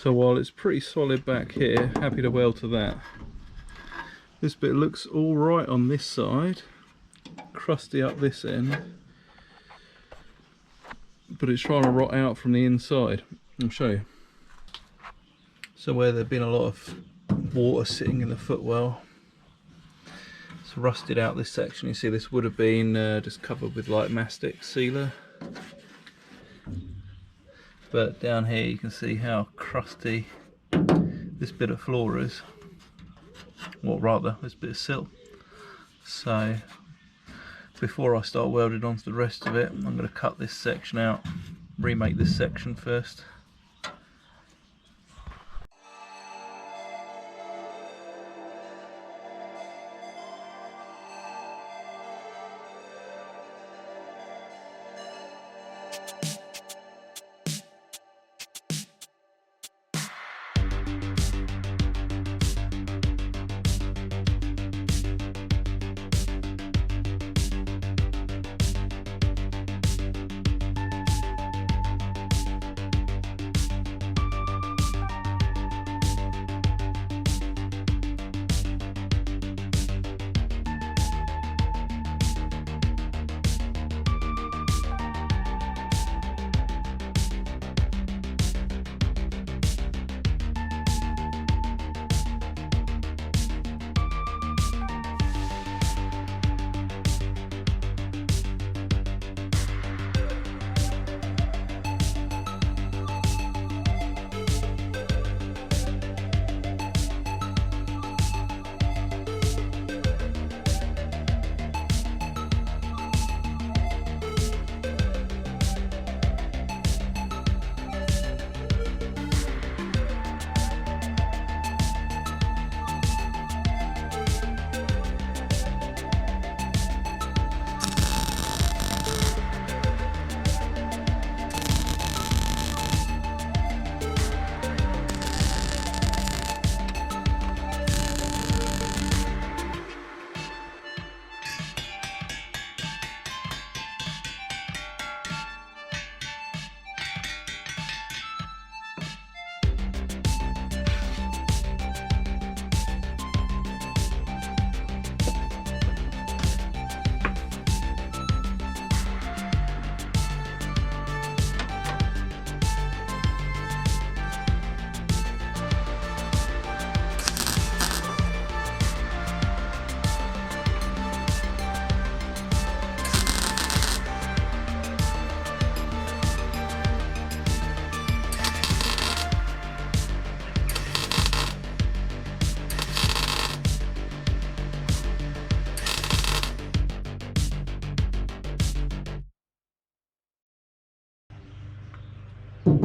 So while it's pretty solid back here, happy to weld to that. This bit looks all right on this side, crusty up this end, but it's trying to rot out from the inside. I'll show you. So where there'd been a lot of water sitting in the footwell, it's rusted out this section. You see this would have been just covered with like mastic sealer, but down here you can see how crusty this bit of floor is. Well, rather this bit of sill. So before I start welding onto the rest of it, I'm going to cut this section out, remake this section first.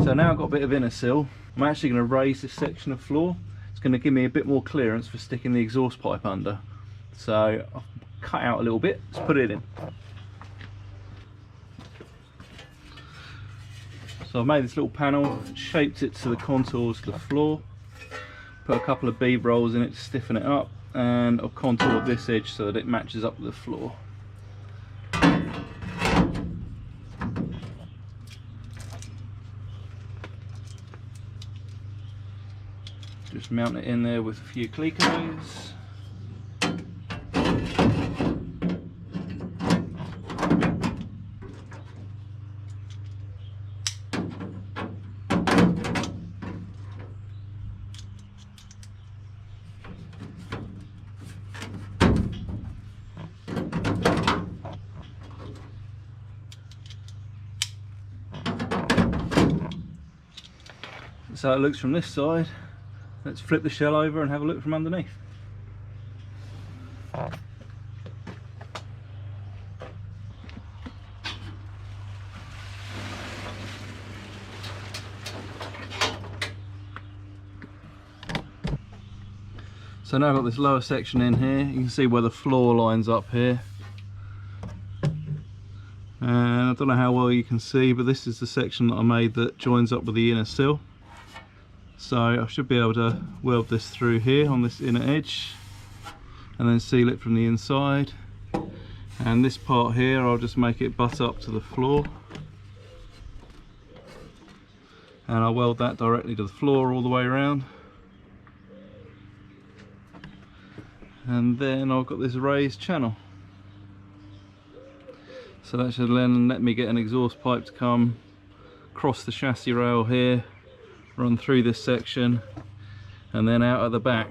So now I've got a bit of inner sill. I'm actually going to raise this section of floor. It's going to give me a bit more clearance for sticking the exhaust pipe under. So I'll cut out a little bit, let's put it in. So I've made this little panel, shaped it to the contours of the floor, put a couple of bead rolls in it to stiffen it up, and I've contoured this edge so that it matches up with the floor. Just mount it in there with a few clicos. So it looks from this side. Let's flip the shell over and have a look from underneath. So now I've got this lower section in here. You can see where the floor lines up here. And I don't know how well you can see, but this is the section that I made that joins up with the inner sill. So I should be able to weld this through here on this inner edge and then seal it from the inside. And this part here, I'll just make it butt up to the floor. and I'll weld that directly to the floor all the way around. And then I've got this raised channel, so that should then let me get an exhaust pipe to come across the chassis rail here, run through this section, and then out at the back.